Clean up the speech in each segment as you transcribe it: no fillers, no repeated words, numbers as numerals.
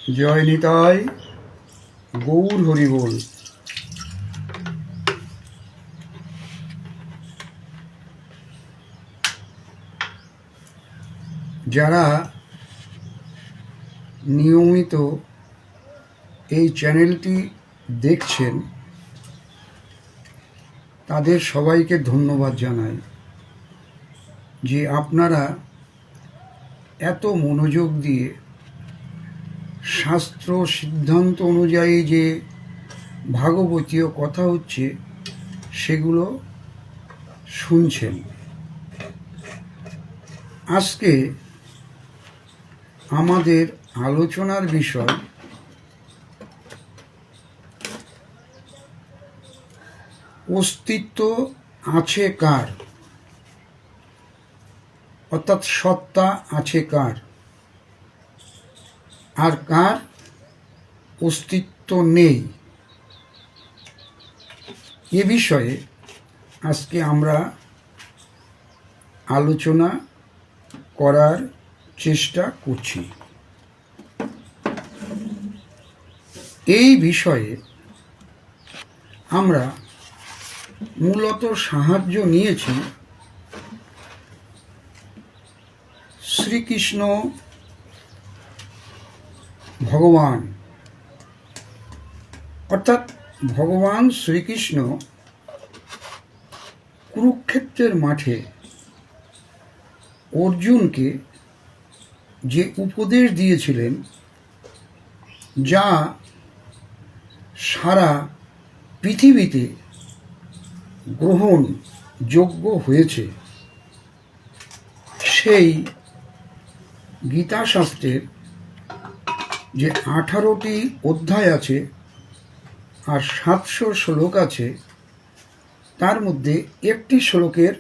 জয় নিতাই, গৌর হরি বল। যারা নিয়মিত এই চ্যানেলটি দেখছেন তাদের সবাইকে ধন্যবাদ জানাই যে আপনারা এত মনোযোগ দিয়ে শাস্ত্র সিদ্ধান্ত অনুযায়ী যে ভাগবতীয় কথা হচ্ছে সেগুলো শুনছেন। আজকে আমাদের আলোচনার বিষয় অস্তিত্ব আছে কার, অর্থাৎ সত্তা আছে কার, আর কার অস্তিত্ব নেই। এ বিষয়ে আজকে আমরা আলোচনা করার চেষ্টা করছি। এই বিষয়ে আমরা মূলত সাহায্য নিয়েছি শ্রীকৃষ্ণ ভগবান, অর্থাৎ ভগবান শ্রীকৃষ্ণ কুরুক্ষেত্রের মাঠে অর্জুনকে যে উপদেশ দিয়েছিলেন, যা সারা পৃথিবীতে গ্রহণযোগ্য হয়েছে, সেই গীতাশাস্ত্রের যে 18টি অধ্যায় আছে আর 700 শ্লোক আছে, তার মধ্যে একটি শ্লোকের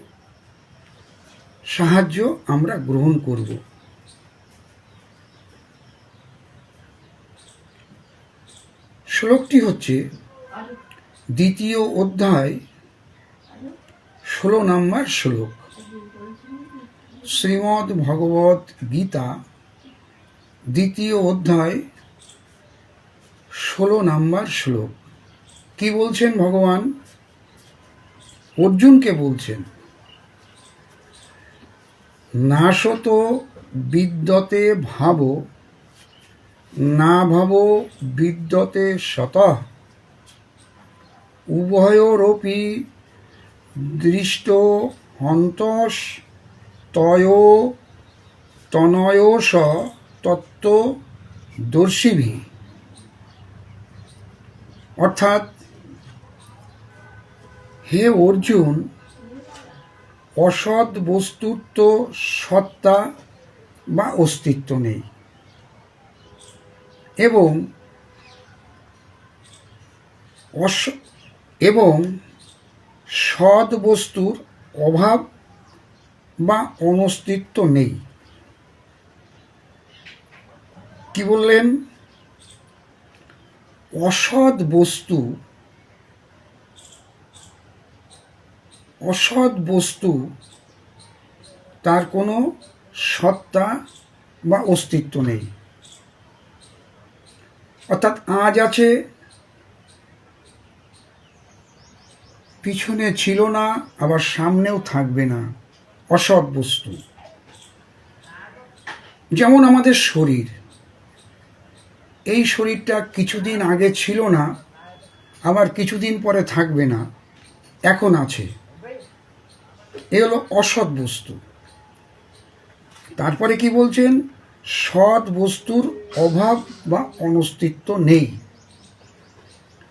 সাহায্য আমরা গ্রহণ করব। শ্লোকটি হচ্ছে 2য় অধ্যায় 16 নম্বর শ্লোক, শ্রীমদ্ ভগবত গীতা 2য় অধ্যায় 16 নম্বর শ্লোক। কি বলছেন ভগবান? অর্জুনকে বলছেন, নাশত বিদ্যতে ভাব, না ভাব বিদ্যতে শতঃ, উভয়োরপি দৃষ্ট হন্তস তয় তনয়স তত্ত্বদর্শিভি। অর্থাৎ, হে অর্জুন, অসৎ বস্তুর তো সত্তা বা অস্তিত্ব নেই, এবং সৎ বস্তুর অভাব বা অনস্তিত্ব নেই। কি বললেন? অসৎ বস্তু তার কোনো সত্তা বা অস্তিত্ব নেই। অর্থাৎ আজ আছে, পিছনে ছিল না, আবার সামনেও থাকবে না। অসৎ বস্তু যেমন আমাদের শরীর, এই শরীরটা কিছুদিন আগে ছিল না, আবার কিছুদিন পরে থাকবে না, এখন আছে। এ হলো অসৎ বস্তু। তারপরে কি বলছেন? সৎ বস্তুর অভাব বা অনস্তিত্ব নেই।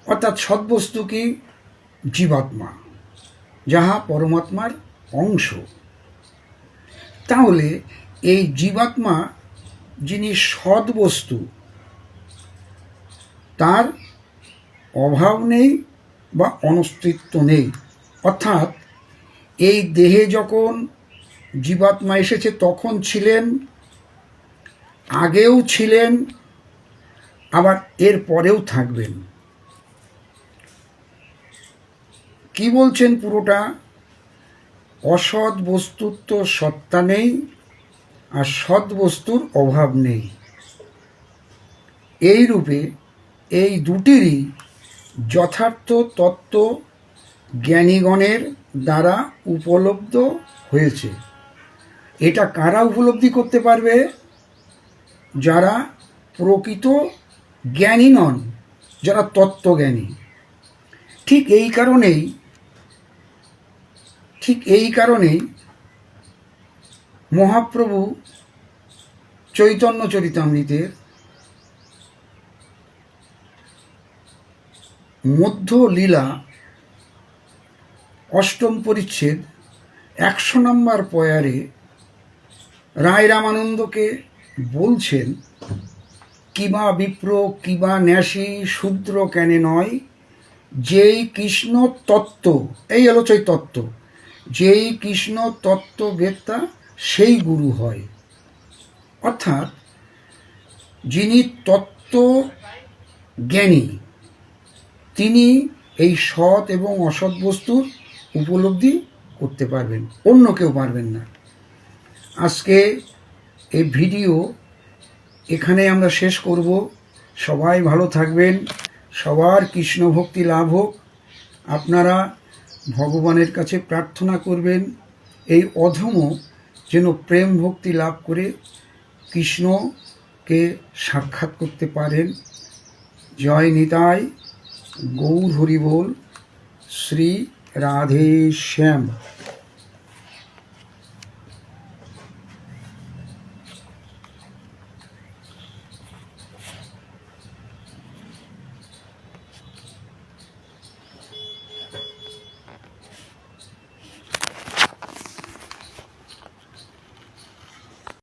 অর্থাৎ সৎ বস্তু কি? জীবাত্মা, যাহা পরমাত্মার অংশ। তাহলে এই জীবাত্মা যিনি সৎ বস্তু, তার অভাব নেই বা অনস্তিত্ব নেই। অর্থাৎ এই দেহে যখন জীবাত্মা এসেছে তখন ছিলেন, আগেও ছিলেন, আবার এর পরেও থাকবেন। কি বলছেন পুরোটা? অসৎ বস্তুর তো সত্তা নেই, আর সৎ বস্তুর অভাব নেই। এই রূপে এই দুটিরই যথার্থ তত্ত্ব জ্ঞানীগণের দ্বারা উপলব্ধ হয়েছে। এটা কারা উপলব্ধি করতে পারবে? যারা প্রকৃত জ্ঞানী নন, যারা তত্ত্বজ্ঞানী। ঠিক এই কারণেই মহাপ্রভু চৈতন্য চরিতামৃতের মধ্য লীলা 8ম পরিচ্ছেদ 100 নম্বর পয়ারে রায় রামানন্দকে বলছেন, কিবা বিপ্র কিবা ন্যাসী শূদ্র কেনে নয়, যেই কৃষ্ণ তত্ত্ব, এই হলো সেই তত্ত্ব, যেই কৃষ্ণ তত্ত্ববেত্তা সেই গুরু হয়। অর্থাৎ যিনি তত্ত্ব জ্ঞানী তিনি এই সৎ এবং অসৎ বস্তুর উপলব্ধি করতে পারবেন, অন্য কেউ পারবেন না। আজকে এই ভিডিও এখানে আমরা শেষ করব। সবাই ভালো থাকবেন, সবার কৃষ্ণ ভক্তি লাভ হোক। আপনারা ভগবানের কাছে প্রার্থনা করবেন এই অধমও যেন প্রেম ভক্তি লাভ করে কৃষ্ণকে সাক্ষাৎ করতে পারেন। জয় নিতাই, গৌর হরি বল, শ্রী রাধে শ্যাম।